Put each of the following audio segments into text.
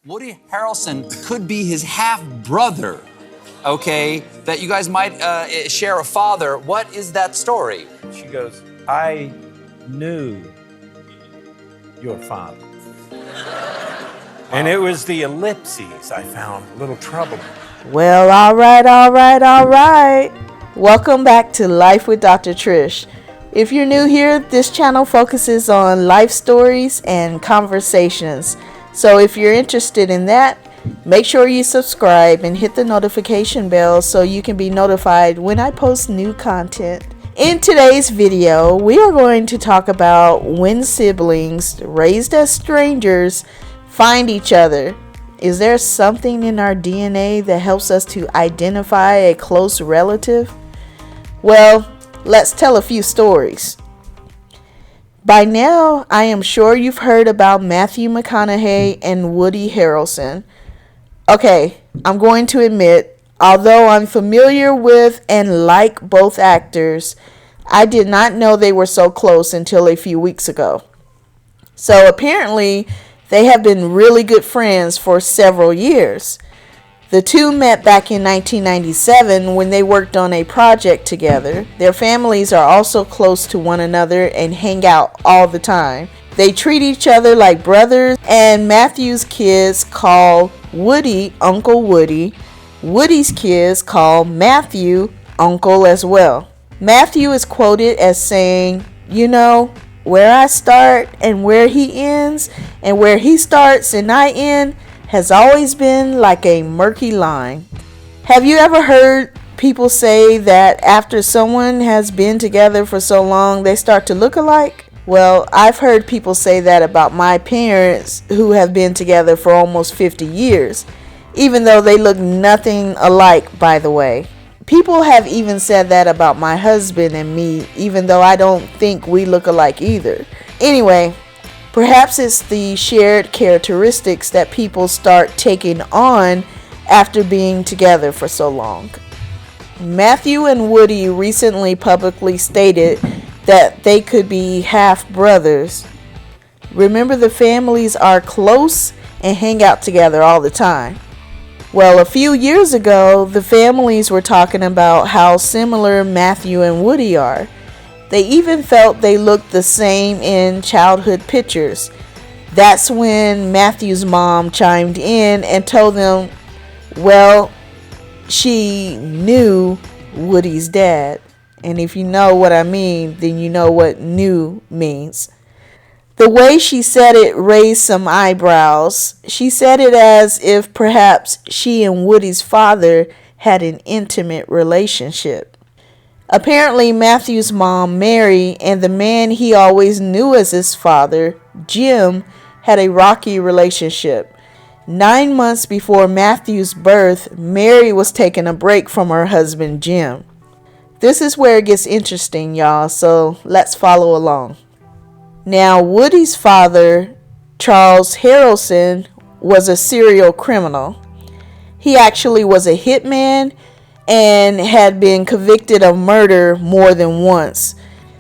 Woody Harrelson could be his half-brother, okay, that you guys might share a father. What is that story? She goes, I knew your father. And it was the ellipses I found a little troubling. Well, all right. Welcome back to Life with Dr. Trish. If you're new here, this channel focuses on life stories and conversations. So if you're interested in that, make sure you subscribe and hit the notification bell so you can be notified when I post new content. In today's video, we are going to talk about when siblings raised as strangers find each other. Is there something in our DNA that helps us to identify a close relative? Well, let's tell a few stories. By now, I am sure you've heard about Matthew McConaughey and Woody Harrelson. Okay, I'm going to admit, although I'm familiar with and like both actors, I did not know they were so close until a few weeks ago. So apparently, they have been really good friends for several years. The two met back in 1997 when they worked on a project together. Their families are also close to one another and hang out all the time. They treat each other like brothers, and Matthew's kids call Woody Uncle Woody. Woody's kids call Matthew Uncle as well. Matthew is quoted as saying, "You know, where I start and where he ends, and where he starts and I end, has always been like a murky line." Have you ever heard people say that after someone has been together for so long, they start to look alike? Well, I've heard people say that about my parents, who have been together for almost 50 years, even though they look nothing alike, by the way. People have even said that about my husband and me, even though I don't think we look alike either. Anyway, perhaps it's the shared characteristics that people start taking on after being together for so long. Matthew and Woody recently publicly stated that they could be half brothers. Remember, the families are close and hang out together all the time. Well, a few years ago, the families were talking about how similar Matthew and Woody are. They even felt they looked the same in childhood pictures. That's when Matthew's mom chimed in and told them, well, she knew Woody's dad. And if you know what I mean, then you know what "knew" means. The way she said it raised some eyebrows. She said it as if perhaps she and Woody's father had an intimate relationship. Apparently, Matthew's mom, Mary, and the man he always knew as his father, Jim, had a rocky relationship. 9 months before Matthew's birth, Mary was taking a break from her husband, Jim. This is where it gets interesting, y'all, so let's follow along. Now, Woody's father, Charles Harrelson, was a serial criminal. He actually was a hitman and had been convicted of murder more than once.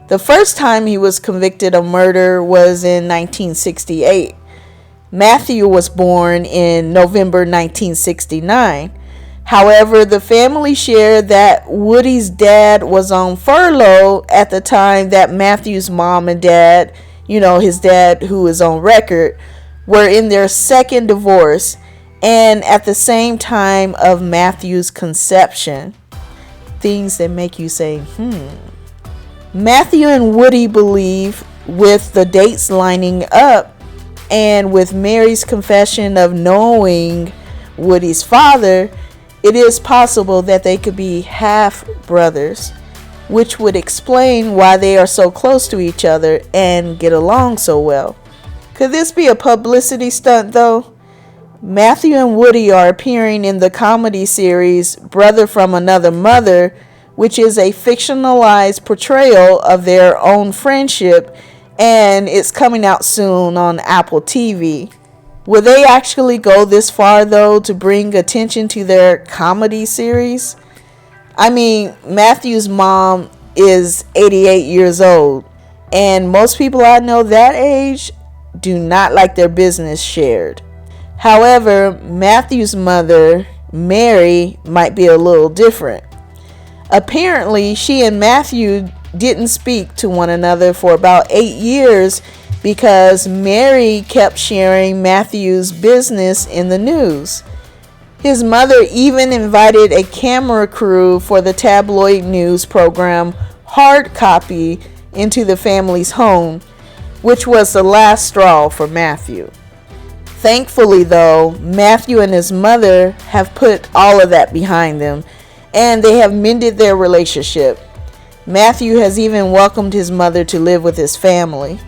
The first time he was convicted of murder was in 1968. Matthew was born in November 1969. However, the family shared that Woody's dad was on furlough at the time that Matthew's mom and dad, his dad who is on record, were in their second divorce, and at the same time of Matthew's conception. Things that make you say, Matthew and Woody believe, with the dates lining up and with Mary's confession of knowing Woody's father, it is possible that they could be half brothers, which would explain why they are so close to each other and get along so well. Could this be a publicity stunt though? Matthew and Woody are appearing in the comedy series Brother from Another Mother, which is a fictionalized portrayal of their own friendship, and it's coming out soon on Apple TV. Will they actually go this far though to bring attention to their comedy series? I mean, Matthew's mom is 88 years old, and most people I know that age do not like their business shared. However, Matthew's mother, Mary, might be a little different. Apparently, she and Matthew didn't speak to one another for about 8 years because Mary kept sharing Matthew's business in the news. His mother even invited a camera crew for the tabloid news program Hard Copy into the family's home, which was the last straw for Matthew. Thankfully, though, Matthew and his mother have put all of that behind them, and they have mended their relationship. Matthew has even welcomed his mother to live with his family.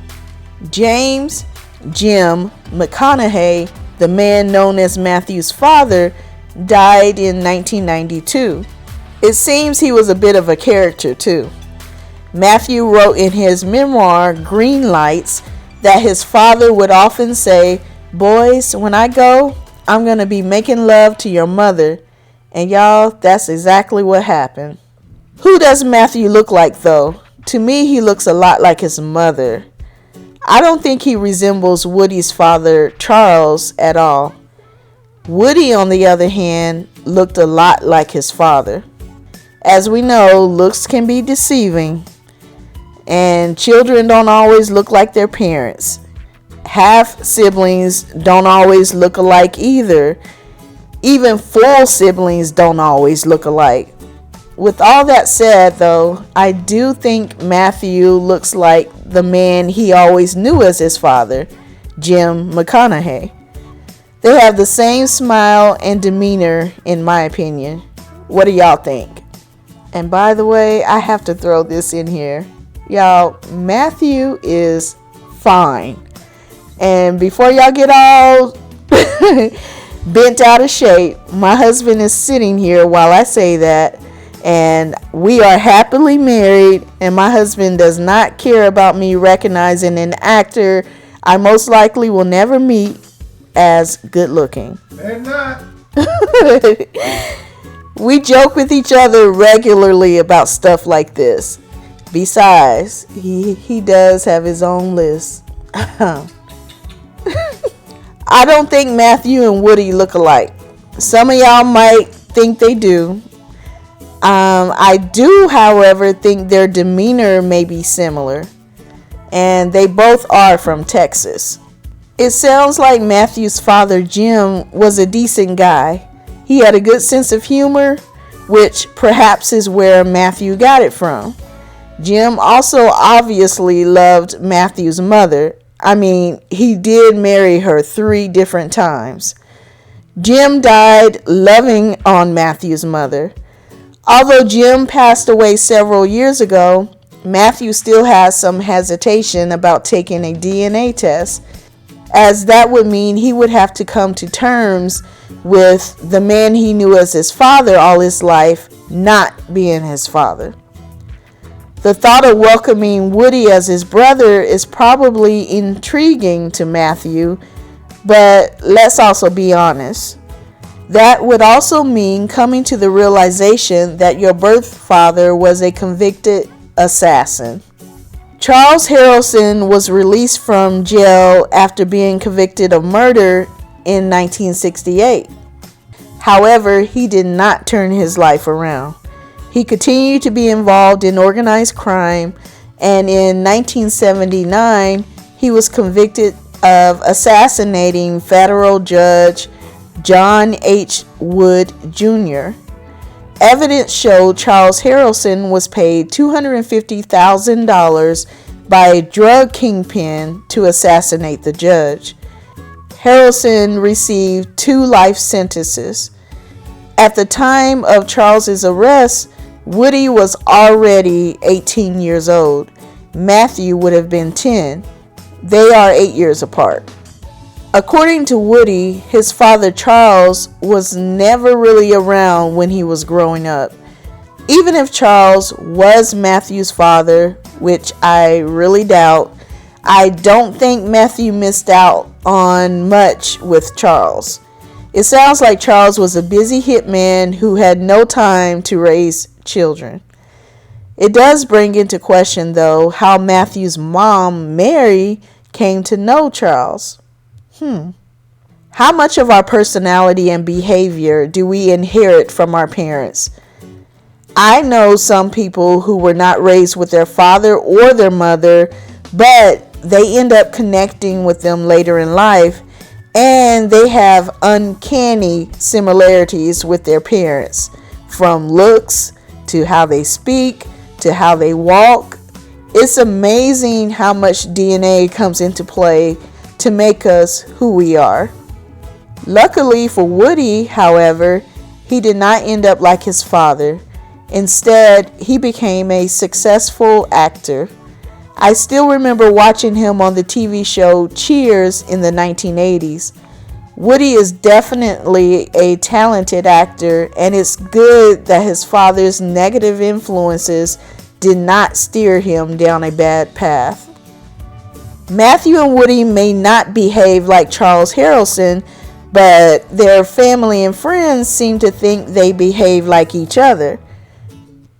James Jim McConaughey, the man known as Matthew's father, died in 1992. It seems he was a bit of a character too. Matthew wrote in his memoir, Green Lights, that his father would often say, "Boys, when I go, I'm going to be making love to your mother." And y'all, that's exactly what happened. Who does Matthew look like though? To me, he looks a lot like his mother. I don't think he resembles Woody's father, Charles, at all. Woody, on the other hand, looked a lot like his father. As we know, looks can be deceiving, and children don't always look like their parents. Half siblings don't always look alike either. Even full siblings don't always look alike. With all that said, though, I do think Matthew looks like the man he always knew as his father, Jim McConaughey. They have the same smile and demeanor, in my opinion. What do y'all think? And by the way, I have to throw this in here. Y'all, Matthew is fine. And before y'all get all bent out of shape, my husband is sitting here while I say that. And we are happily married, and my husband does not care about me recognizing an actor I most likely will never meet as good looking. And not. We joke with each other regularly about stuff like this. Besides, he does have his own list. I don't think Matthew and Woody look alike. Some of y'all might think they do. I do, however, think their demeanor may be similar, and they both are from Texas. It sounds like Matthew's father, Jim, was a decent guy. He had a good sense of humor, which perhaps is where Matthew got it from. Jim also obviously loved Matthew's mother. I mean, he did marry her 3 different times. Jim died loving on Matthew's mother. Although Jim passed away several years ago, Matthew still has some hesitation about taking a DNA test, as that would mean he would have to come to terms with the man he knew as his father all his life not being his father. The thought of welcoming Woody as his brother is probably intriguing to Matthew, but let's also be honest. That would also mean coming to the realization that your birth father was a convicted assassin. Charles Harrelson was released from jail after being convicted of murder in 1968. However, he did not turn his life around. He continued to be involved in organized crime, and in 1979, he was convicted of assassinating federal judge John H. Wood Jr. Evidence showed Charles Harrelson was paid $250,000 by a drug kingpin to assassinate the judge. Harrelson received 2 life sentences. At the time of Charles's arrest, Woody was already 18 years old. Matthew would have been 10. They are 8 years apart. According to Woody, his father Charles was never really around when he was growing up. Even if Charles was Matthew's father, which I really doubt, I don't think Matthew missed out on much with Charles. It sounds like Charles was a busy hitman who had no time to raise children. It does bring into question, though, how Matthew's mom, Mary, came to know Charles. How much of our personality and behavior do we inherit from our parents? I know some people who were not raised with their father or their mother, but they end up connecting with them later in life, and they have uncanny similarities with their parents, from looks to how they speak to how they walk. It's amazing how much DNA comes into play to make us who we are. Luckily for Woody, however, he did not end up like his father. Instead, he became a successful actor. I still remember watching him on the TV show Cheers in the 1980s. Woody is definitely a talented actor, and it's good that his father's negative influences did not steer him down a bad path. Matthew and Woody may not behave like Charles Harrelson, but their family and friends seem to think they behave like each other.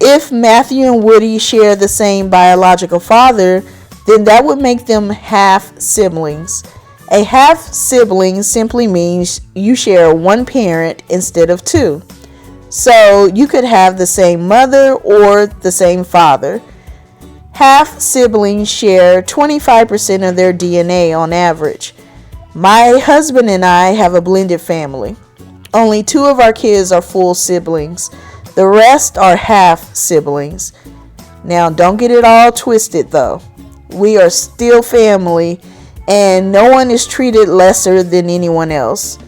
If Matthew and Woody share the same biological father, then that would make them half siblings. A half sibling simply means you share one parent instead of two. So you could have the same mother or the same father. Half siblings share 25% of their DNA on average. My husband and I have a blended family. Only 2 of our kids are full siblings. The rest are half siblings. Now, don't get it all twisted though. We are still family, and no one is treated lesser than anyone else.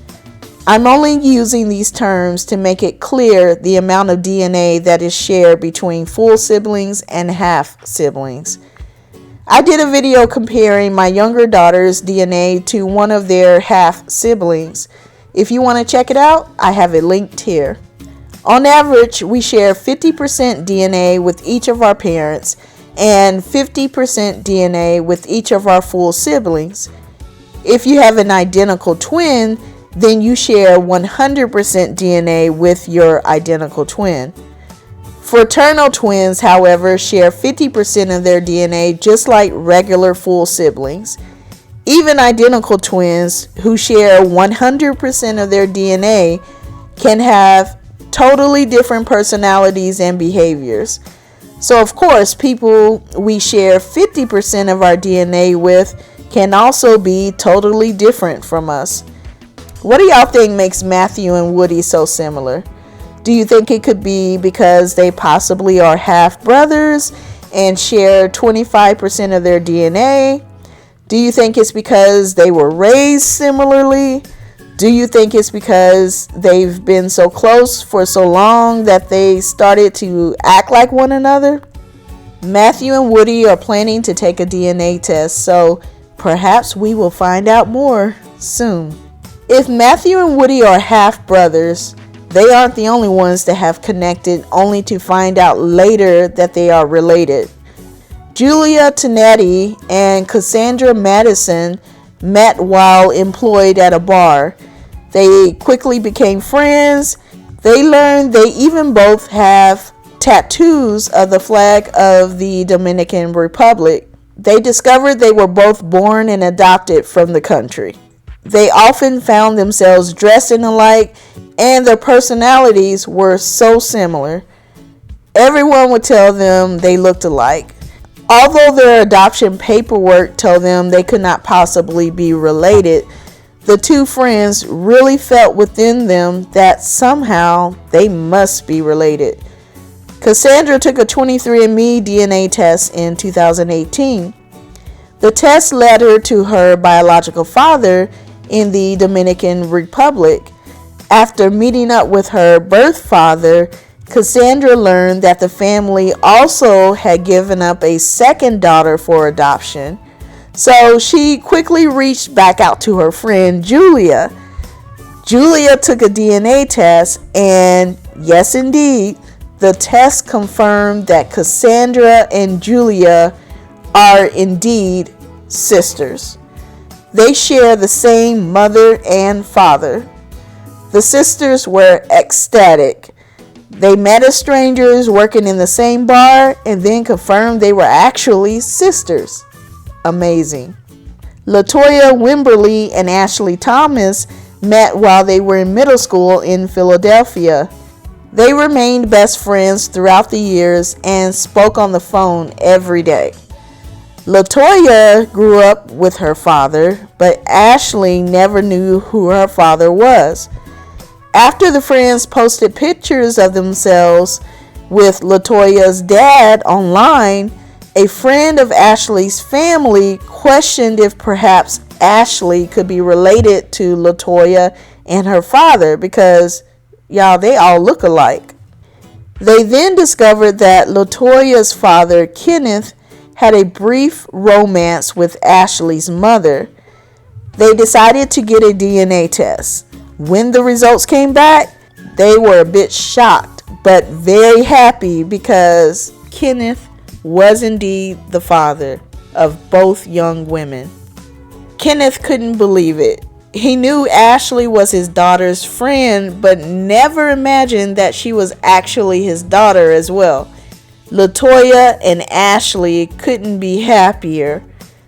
I'm only using these terms to make it clear the amount of DNA that is shared between full siblings and half siblings. I did a video comparing my younger daughter's DNA to one of their half siblings. If you want to check it out, I have it linked here. On average, we share 50% DNA with each of our parents and 50% DNA with each of our full siblings. If you have an identical twin, then you share 100% DNA with your identical twin. Fraternal twins, however, share 50% of their DNA just like regular full siblings. Even identical twins who share 100% of their DNA can have totally different personalities and behaviors. So of course, people we share 50% of our DNA with can also be totally different from us. What do y'all think makes Matthew and Woody so similar? Do you think it could be because they possibly are half brothers and share 25% of their DNA? Do you think it's because they were raised similarly? Do you think it's because they've been so close for so long that they started to act like one another? Matthew and Woody are planning to take a DNA test, so perhaps we will find out more soon. If Matthew and Woody are half brothers, they aren't the only ones that have connected, only to find out later that they are related. Julia Tonetti and Cassandra Madison met while employed at a bar. They quickly became friends. They learned they even both have tattoos of the flag of the Dominican Republic. They discovered they were both born and adopted from the country. They often found themselves dressing alike, and their personalities were so similar. Everyone would tell them they looked alike. Although their adoption paperwork told them they could not possibly be related, the two friends really felt within them that somehow they must be related. Cassandra took a 23andMe DNA test in 2018. The test led her to her biological father in the Dominican Republic. After meeting up with her birth father, Cassandra learned that the family also had given up a second daughter for adoption. So she quickly reached back out to her friend Julia. Julia took a DNA test, and yes indeed, the test confirmed that Cassandra and Julia are indeed sisters. They share the same mother and father. The sisters were ecstatic. They met as strangers working in the same bar and then confirmed they were actually sisters. Amazing. LaToya Wimberly and Ashley Thomas met while they were in middle school in Philadelphia. They remained best friends throughout the years and spoke on the phone every day. LaToya grew up with her father, but Ashley never knew who her father was. After the friends posted pictures of themselves with LaToya's dad online, a friend of Ashley's family questioned if perhaps Ashley could be related to LaToya and her father because, y'all, they all look alike. They then discovered that LaToya's father, Kenneth, had a brief romance with Ashley's mother. They decided to get a DNA test. When the results came back, they were a bit shocked, but very happy because Kenneth was indeed the father of both young women. Kenneth couldn't believe it. He knew Ashley was his daughter's friend, but never imagined that she was actually his daughter as well. LaToya and Ashley couldn't be happier.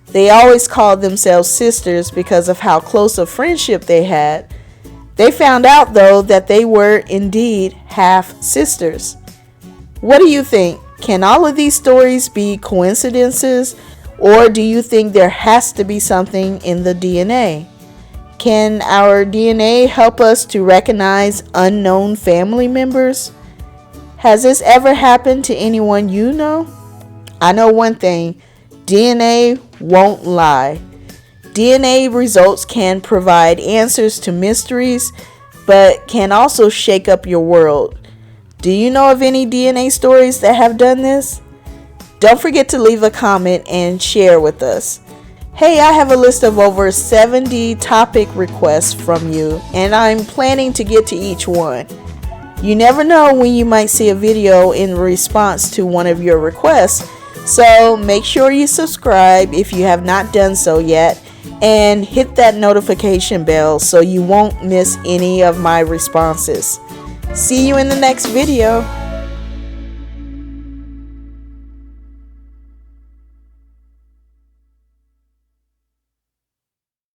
They always called themselves sisters because of how close a friendship they had. They found out, though, that they were indeed half sisters. What do you think? Can all of these stories be coincidences, or do you think there has to be something in the DNA? Can our DNA help us to recognize unknown family members? Has this ever happened to anyone you know? I know one thing, DNA won't lie. DNA results can provide answers to mysteries, but can also shake up your world. Do you know of any DNA stories that have done this? Don't forget to leave a comment and share with us. Hey, I have a list of over 70 topic requests from you, and I'm planning to get to each one. You never know when you might see a video in response to one of your requests, so make sure you subscribe if you have not done so yet, and hit that notification bell so you won't miss any of my responses. See you in the next video.